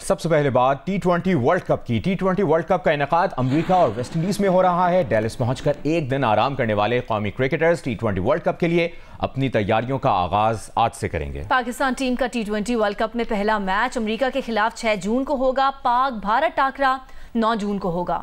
सबसे पहले बात T20 वर्ल्ड कप की। T20 वर्ल्ड कप का इनेकाद अमेरिका और वेस्ट इंडीज में हो रहा है। डेलिस पहुंचकर एक दिन आराम करने वाले कौमी क्रिकेटर्स T20 वर्ल्ड कप के लिए अपनी तैयारियों का आगाज आज से करेंगे। पाकिस्तान टीम का T20 वर्ल्ड कप में पहला मैच अमेरिका के खिलाफ 6 जून को होगा। पाक भारत टाकरा 9 जून को होगा।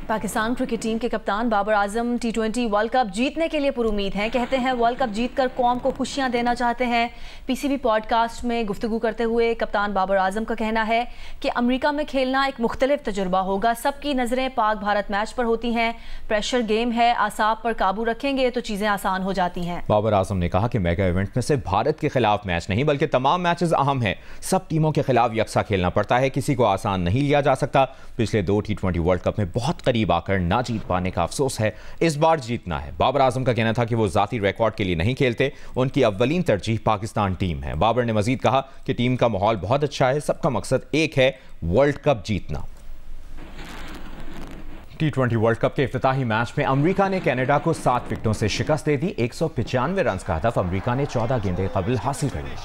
पाकिस्तान क्रिकेट टीम के कप्तान Babar Azam T20 world cup जीतने के लिए पुरुमीद हैं। कहते हैं वर्ल्ड कप जीतकर कौम को खुशियां देना चाहते हैं। पीसीबी पॉडकास्ट में गुफ्तगू करते हुए कप्तान बाबर आजम का कहना है कि अमेरिका में खेलना एक मुख्तलिफ तजुर्बा होगा। सबकी नज़रें पाक भारत मैच पर होती हैं। प्रेशर गेम है, आसाब पर काबू रखेंगे तो चीज़ें आसान हो जाती हैं। बाबर आजम ने कहा कि मेगा इवेंट में सिर्फ भारत के खिलाफ मैच नहीं बल्कि तमाम मैचेस अहम हैं। सब टीमों के खिलाफ यकसा खेलना पड़ता है, किसी को आसान नहीं लिया जा सकता। पिछले 2 T20 वर्ल्ड कप में बहुत करीब आकर ना जीत पाने का अफसोस है, इस बार जीतना है। बाबर आजम का कहना था कि वो जाती रिकॉर्ड के लिए नहीं खेलते, उनकी अव्वलीन तरजीह पाकिस्तान टीम है। बाबर ने मजीद कहा कि टीम का माहौल बहुत अच्छा है, सबका मकसद एक है, वर्ल्ड कप जीतना। T20 वर्ल्ड कप के इफ्तिताही मैच में अमेरिका ने कनाडा को 7 विकेटों से शिकस्त दे दी। 195 रन का हदफ अमेरिका ने 14 गेंदें कबल हासिल कर ली।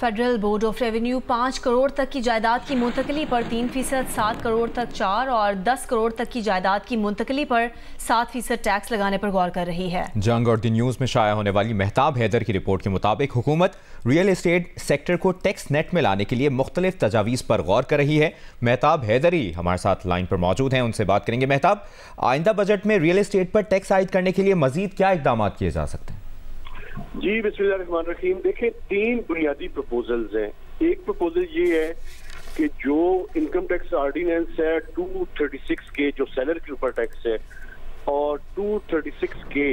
Federal board of revenue 5 crore तक की जायदाद की मुंतकली पर 3%, 7 करोड़ तक 4 और 10 करोड़ तक की जायदाद की मुंतकली पर 7% टैक्स लगाने पर गौर कर रही है। जंग और द न्यूज़ में शाया होने वाली मेहताब हैदर की रिपोर्ट के मुताबिक हुकूमत रियल एस्टेट सेक्टर को टैक्स नेट में लाने के लिए मुख्तलिफ तजावीज़ पर गौर कर रही है। मेहताब हैदर ही हमारे साथ लाइन पर मौजूद हैं, उनसे बात करेंगे। मेहताब, आइंदा बजट में रियल एस्टेट पर टैक्स आयद करने के लिए मजीद क्या इकदाम किए जा सकते हैं? जी बिस्मिल्लाहिर्रहमानिर्रहीम। देखिए, 3 बुनियादी प्रपोजल्स हैं। एक प्रपोजल ये है कि जो इनकम टैक्स ऑर्डिनेंस है 236 के जो सेलर के ऊपर टैक्स है और 236 के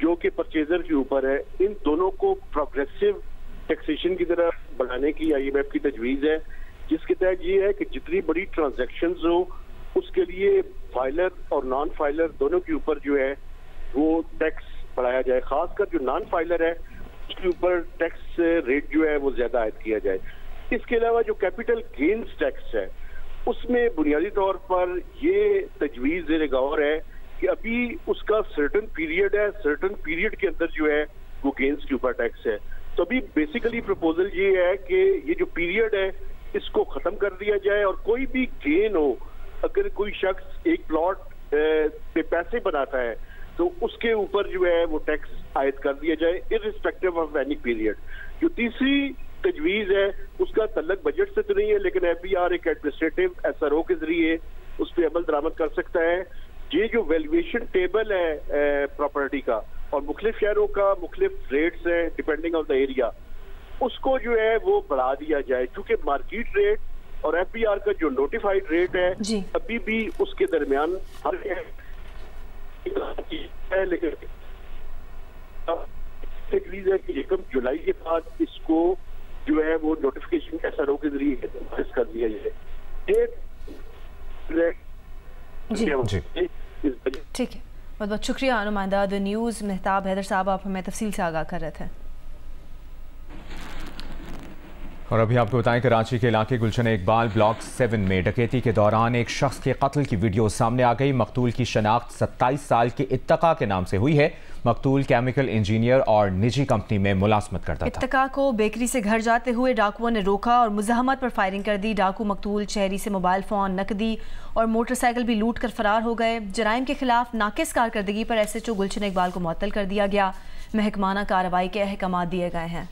जो कि परचेजर के ऊपर है, इन दोनों को प्रोग्रेसिव टैक्सेशन की तरफ बढ़ाने की IMF की तजवीज़ है, जिसके तहत ये है कि जितनी बड़ी ट्रांजैक्शंस हो उसके लिए फाइलर और नॉन फाइलर दोनों के ऊपर जो है वो टैक्स बढ़ाया जाए। खासकर जो नॉन फाइलर है उसके ऊपर टैक्स रेट जो है वो ज्यादा आयद किया जाए। इसके अलावा जो कैपिटल गेन्स टैक्स है उसमें बुनियादी तौर पर ये तजवीज़ ज़ेर गौर है कि अभी उसका सर्टन पीरियड है, सर्टन पीरियड के अंदर जो है वो गेन्स के ऊपर टैक्स है। तो अभी बेसिकली प्रपोजल ये है कि ये जो पीरियड है इसको खत्म कर दिया जाए और कोई भी गेन हो, अगर कोई शख्स एक प्लॉट पे पैसे बनाता है तो उसके ऊपर जो है वो टैक्स आयद कर दिया जाए इररिस्पेक्टिव ऑफ एनी पीरियड। जो तीसरी तजवीज़ है उसका तल्लक बजट से तो नहीं है, लेकिन FBR एक एडमिनिस्ट्रेटिव SRO के जरिए उस पर अमल दरामद कर सकता है। ये जो वैल्यूएशन टेबल है प्रॉपर्टी का और मुख्तलिफ शहरों का मुख्तलिफ रेट्स हैं डिपेंडिंग ऑन द एरिया, उसको जो है वो बढ़ा दिया जाए, क्योंकि मार्केट रेट और FBR का जो नोटिफाइड रेट है अभी भी उसके दरमियान फर्क है। लेकिन है कि 1 जुलाई के बाद इसको जो है वो नोटिफिकेशन SRO के जरिए कर दिया जाए। ठीक है, बहुत बहुत शुक्रिया नुमाइंदा द न्यूज़ मेहताब हैदर साहब, आप हमें तफसील से आगाह कर रहे थे। और अभी आपको बताएं, कराची के इलाके गुलशन इकबाल ब्लॉक 7 में डकैती के दौरान एक शख्स के कत्ल की वीडियो सामने आ गई। मकतूल की शनाख्त 27 साल के इत्तका के नाम से हुई है। मकतूल केमिकल इंजीनियर और निजी कंपनी में मुलाजमत करता था। इत्तका को बेकरी से घर जाते हुए डाकुओं ने रोका और मुज़ाहमत पर फायरिंग कर दी। डाकू मकतूल शहरी से मोबाइल फ़ोन, नकदी और मोटरसाइकिल भी लूट कर फरार हो गए। जराइम के खिलाफ नाकिस कारकर्दगी पर SHO गुलशन इकबाल को मुअत्तल कर दिया गया। महकमाना कार्रवाई के अहकाम दिए गए हैं।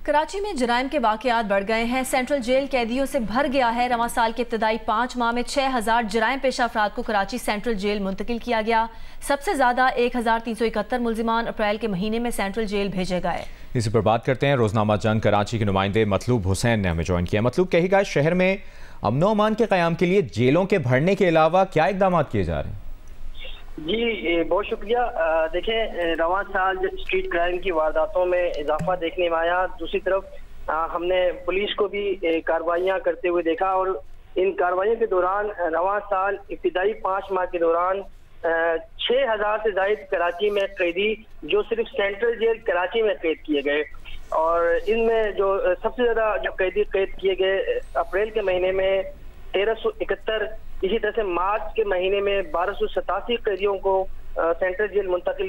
कराची में जराइम के वाक़यात बढ़ गए हैं। सेंट्रल जेल कैदियों से भर गया है। रवां साल के इब्तदाई 5 माह में 6000 जराइम पेशा अफराद को कराची सेंट्रल जेल मुंतकिल किया गया। सबसे ज्यादा 1371 मुल्जिमान अप्रैल के महीने में सेंट्रल जेल भेजे गए। इसी पर बात करते हैं। रोजनामा जंग कराची के नुमाइंदे मतलूब हुसैन ने हमें ज्वाइन किया। मतलूब, कहिएगा, शहर में अमनो अमान के क़याम के लिए जेलों के भरने के अलावा क्या इकदाम किए जा रहे हैं? जी बहुत शुक्रिया। देखें, रवां साल जब स्ट्रीट क्राइम की वारदातों में इजाफा देखने में आया, दूसरी तरफ हमने पुलिस को भी कार्रवाइयाँ करते हुए देखा और इन कार्रवाइयों के दौरान रवां साल इब्तिदाई 5 माह के दौरान 6000 से ज़ायद कराची में कैदी जो सिर्फ सेंट्रल जेल कराची में कैद किए गए। और इनमें जो सबसे ज्यादा जो कैदी कैद किए गए अप्रैल के महीने में 1371, इसी तरह से मार्च के महीने में 1287 कैदियों को सेंट्रल जेल मुंतकिल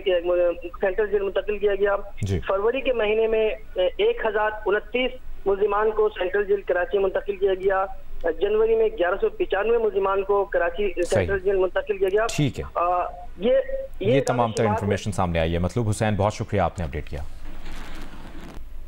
किया गया। फरवरी के महीने में 1029 मुल्जिमान को सेंट्रल जेल कराची मुंतकिल किया गया। जनवरी में 1195 मुल्जिमान को कराची सेंट्रल जेल मुंतकिल किया गया। ठीक है, ये तमाम तर इंफॉर्मेशन सामने आई है। मतलूब हुसैन, बहुत शुक्रिया, आपने अपडेट किया।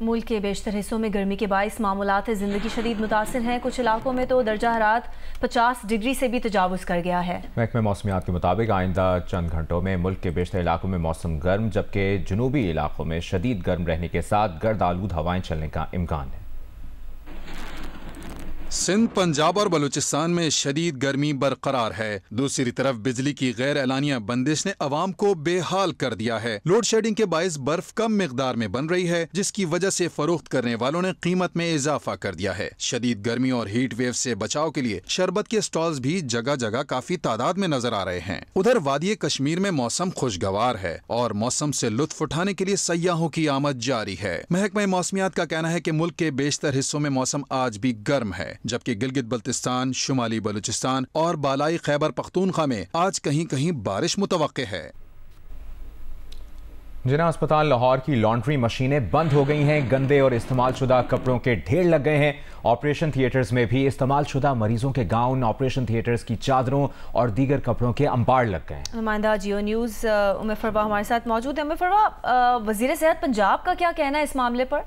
मुल्क के बेशतर हिस्सों में गर्मी के बाइस मामूलात ज़िंदगी शदीद मुतासिर हैं। कुछ इलाकों में तो दर्जा हरारत 50 डिग्री से भी तजावुज़ कर गया है। महकमे मौसमियात के मुताबिक आइंदा चंद घंटों में मुल्क के बेशतर इलाकों में मौसम गर्म, जबकि जनूबी इलाकों में शदीद गर्म रहने के साथ गर्द आलूद हवाएं चलने का इम्कान है। सिंध, पंजाब और बलूचिस्तान में शदीद गर्मी बरकरार है। दूसरी तरफ बिजली की गैर एलानिया बंदिश ने अवाम को बेहाल कर दिया है। लोड शेडिंग के बायस बर्फ कम मिकदार में बन रही है, जिसकी वजह से फरोख्त करने वालों ने कीमत में इजाफा कर दिया है। शदीद गर्मी और हीट वेव से बचाव के लिए शरबत के स्टॉल्स भी जगह जगह काफी तादाद में नजर आ रहे हैं। उधर वादी कश्मीर में मौसम खुशगवार है और मौसम से लुत्फ उठाने के लिए सयाहों की आमद जारी है। महकमा मौसमियात का कहना है कि मुल्क के बेशतर हिस्सों में मौसम आज भी गर्म है, जबकि गिलगित बल्तिस्तान, शुमाली बलूचिस्तान और बालाई खैबर पख्तूनख्वा में आज कहीं कहीं बारिश मुतवक्के है। जिना अस्पताल लाहौर की लॉन्ड्री मशीनें बंद हो गई हैं। गंदे और इस्तेमाल शुदा कपड़ों के ढेर लग गए हैं। ऑपरेशन थिएटर्स में भी इस्तेमाल शुदा मरीजों के गाउन, ऑपरेशन थिएटर्स की चादरों और दीगर कपड़ों के अंबार लग गए हैं। नुमाइंदा जियो न्यूज़ उमर फरवा हमारे साथ मौजूद है। उमर फरवा, वज़ीर सेहत पंजाब का क्या कहना है इस मामले पर?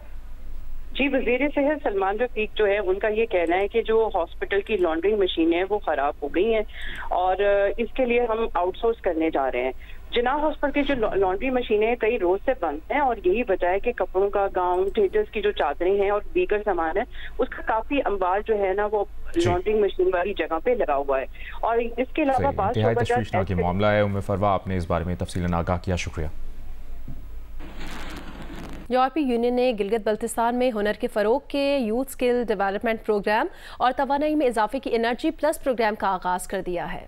जी, वज़ीर सेहत सलमान रफीक जो है उनका ये कहना है कि जो हॉस्पिटल की लॉन्ड्री मशीनें हैं वो खराब हो गई हैं और इसके लिए हम आउटसोर्स करने जा रहे हैं। जिना हॉस्पिटल की जो लॉन्ड्री मशीनें कई रोज से बंद हैं और यही वजह है कि कपड़ों का गाउन, थिएटर्स की जो चादरें हैं और दीगर सामान है उसका काफी अंबार जो है ना वो लॉन्ड्री मशीन वाली जगह पे लगा हुआ है। और इसके अलावा बात मामला है। उम्मे फरवा, आपने इस बारे में तफसीलन आगाह किया, शुक्रिया। यूरोपीय यूनियन ने गिलगित बल्तिस्तान में हुनर के फ़रोग के यूथ स्किल डेवलपमेंट प्रोग्राम और तवानाई में इजाफे की एनर्जी प्लस प्रोग्राम का आगाज कर दिया है।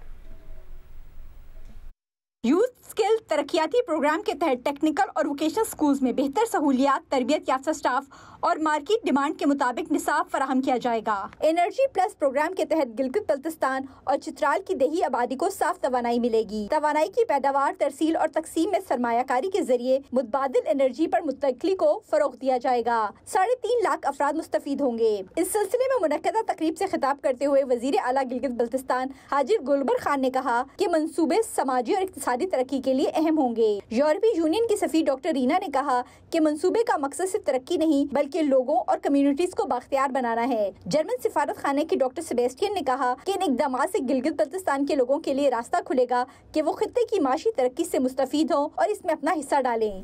यूथ स्किल तरक्याती प्रोग्राम के तहत टेक्निकल और वोकेशनल स्कूल्स में बेहतर सहूलियात, तरबियत याफ्ता स्टाफ और मार्केट डिमांड के मुताबिक निसाब फराहम किया जाएगा। एनर्जी प्लस प्रोग्राम के तहत गिलगित बल्तिस्तान और चित्राल की देही आबादी को साफ तवानाई मिलेगी। तवानाई की पैदावार, तरसील और तकसीम में सरमायाकारी के जरिए मुतबादिल एनर्जी पर मुस्तकिली को फरोग दिया जाएगा। 3.5 लाख अफराद मुस्तफीद होंगे। इस सिलसिले में मुनक्कदा तकरीब से खिताब करते हुए वजीर आला गिलगित बल्तिस्तान हाजिर गुलबर खान ने कहा कि मंसूबे समाजी और इक्तिसादी तरक्की के लिए अहम होंगे। यूरोपीय यूनियन की सफीर डॉक्टर रीना ने कहा कि मंसूबे का मकसद सिर्फ तरक्की नहीं बल्कि लोगों और कम्युनिटीज को बाख्तियार बनाना है। जर्मन सिफारत खाने की डॉक्टर सेबेस्टियन ने कहा कि इन इक़दामात से गिलगित बल्तिस्तान के लोगों के लिए रास्ता खुलेगा कि वो खित्ते की माशी तरक्की से मुस्तफीद हों और इसमें अपना हिस्सा डालें।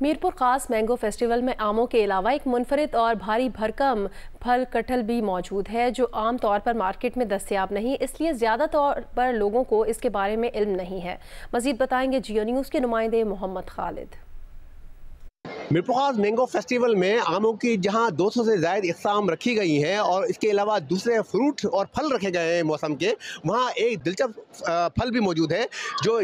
मीरपुर खास मैंगो फेस्टिवल में आमों के अलावा एक मुनफरिद और भारी भरकम फल कटहल भी मौजूद है जो आम तौर पर मार्केट में दस्तयाब नहीं, इसलिए ज़्यादा तौर पर लोगों को इसके बारे में इल्म नहीं है। मज़ीद बताएंगे जियो न्यूज़ के नुमाइंदे मोहम्मद खालिद। मीरपुर खास मैंगो फेस्टिवल में आमों की जहां 200 से ज़ायद इक़साम रखी गई हैं और इसके अलावा दूसरे फ्रूट और फल रखे गए हैं मौसम के, वहां एक दिलचस्प फल भी मौजूद है जो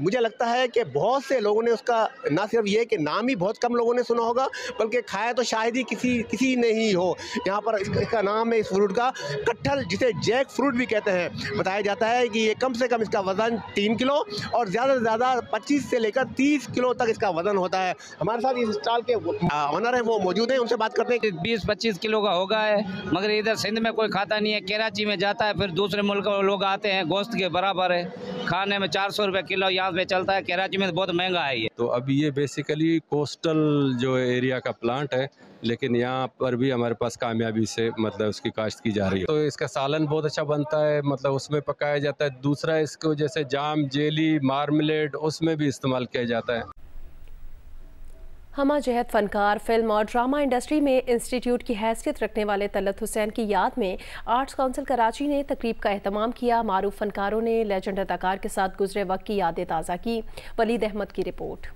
मुझे लगता है कि बहुत से लोगों ने उसका ना सिर्फ ये कि नाम ही बहुत कम लोगों ने सुना होगा बल्कि खाया तो शायद ही किसी ने ही हो। यहाँ पर इसका नाम है इस फ्रूट का कटहल, जिसे जैक फ्रूट भी कहते हैं। बताया जाता है कि ये कम से कम इसका वज़न 3 किलो और ज़्यादा से ज़्यादा 25 से लेकर 30 किलो तक इसका वज़न होता है। हमारे साथ इस स्टॉल के ऑनर है, वो मौजूद है, उनसे बात करते हैं। 20-25 किलो का होगा है, मगर इधर सिंध में कोई खाता नहीं है। कराची में जाता है, फिर दूसरे मुल्क के लोग आते हैं, गोश्त के बराबर है, खाने में 400 रुपये किलो यहाँ पे चलता है। कराची में बहुत महंगा है ये। तो अब ये बेसिकली कोस्टल जो एरिया का प्लांट है, लेकिन यहाँ पर भी हमारे पास कामयाबी से मतलब उसकी काश्त की जा रही है। तो इसका सालन बहुत अच्छा बनता है, मतलब उसमें पकाया जाता है। दूसरा इसको जैसे जाम, जेली, मार्मलेड उसमें भी इस्तेमाल किया जाता है। हमा जहत फनकार, फिल्म और ड्रामा इंडस्ट्री में इंस्टीट्यूट की हैसियत रखने वाले तलत हुसैन की याद में आर्ट्स काउंसिल कराची ने तकरीब का एहतमाम किया। मारूफ फनकारों ने लेजेंड अदाकार के साथ गुजरे वक्त की यादें ताज़ा की। वलीद अहमद की रिपोर्ट।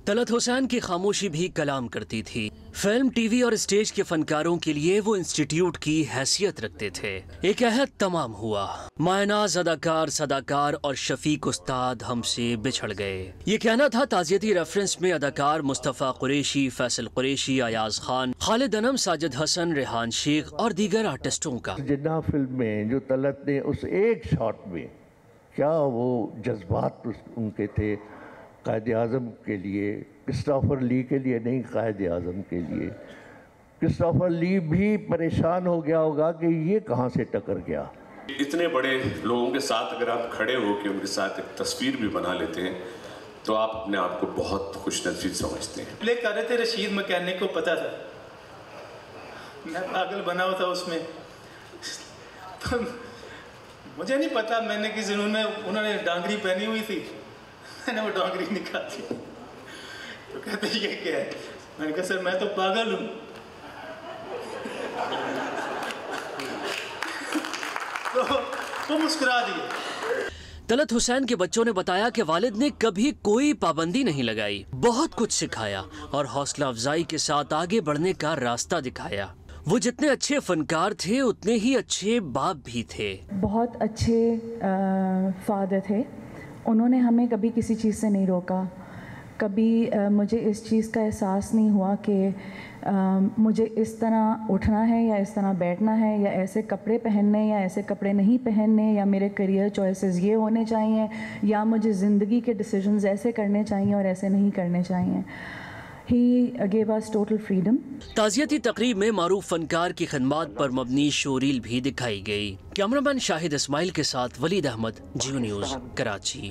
तलत हुसैन की खामोशी भी कलाम करती थी। फिल्म, टीवी और स्टेज के फनकारों के लिए वो इंस्टीट्यूट की हैसियत रखते थे। एक अहद तमाम हुआ। मायनाज अदाकार, सदाकार और शफीक उस्ताद हमसे बिछड़ गए। ये कहना था ताज़ियती रेफरेंस में अदाकार मुस्तफ़ा कुरैशी, फैसल कुरैशी, अयाज खान, खालिद अनम, साजिद हसन, रेहान शेख और दीगर आर्टिस्टों का। जिन्ना फिल्म में जो तलत ने उस एक शॉट में क्या वो जज्बात उनके थे कायद आज़म के लिए, क्रिस्टोफर ली के लिए नहीं, कायद आज़म के लिए। क्रिस्टोफर ली भी परेशान हो गया होगा कि ये कहाँ से टकर गया। इतने बड़े लोगों के साथ अगर आप खड़े होकर उनके साथ एक तस्वीर भी बना लेते हैं तो आप अपने आप को बहुत खुशनसीब समझते हैं। प्ले कर रहे थे रशीद मैकेनिक को पता था, मैं पागल बना हुआ था उसमें। तो मुझे नहीं पता, मैंने किस उन्होंने डांगरी पहनी हुई थी, मैंने वो डांगरी निकाली तो कहते ये क्या है? मैंने कहा सर मैं तो पागल हूँ। तो वो मुस्कुरा दिए। तलत हुसैन के बच्चों ने बताया कि वालिद ने कभी कोई पाबंदी नहीं लगाई, बहुत कुछ सिखाया और हौसला अफजाई के साथ आगे बढ़ने का रास्ता दिखाया। वो जितने अच्छे फनकार थे उतने ही अच्छे बाप भी थे। बहुत अच्छे फादर थे। उन्होंने हमें कभी किसी चीज़ से नहीं रोका। कभी मुझे इस चीज़ का एहसास नहीं हुआ कि मुझे इस तरह उठना है या इस तरह बैठना है या ऐसे कपड़े पहनने या ऐसे कपड़े नहीं पहनने या मेरे करियर चॉइसेस ये होने चाहिए या मुझे ज़िंदगी के डिसीजंस ऐसे करने चाहिए और ऐसे नहीं करने चाहिए। He gave us total freedom. ताज़ियती तकरीब में मारूफ फनकार की खिदमत पर मबनी शोरील भी दिखाई गई। कैमरामैन शाहिद इस्माइल के साथ वलीद अहमद, जियो न्यूज़, कराची।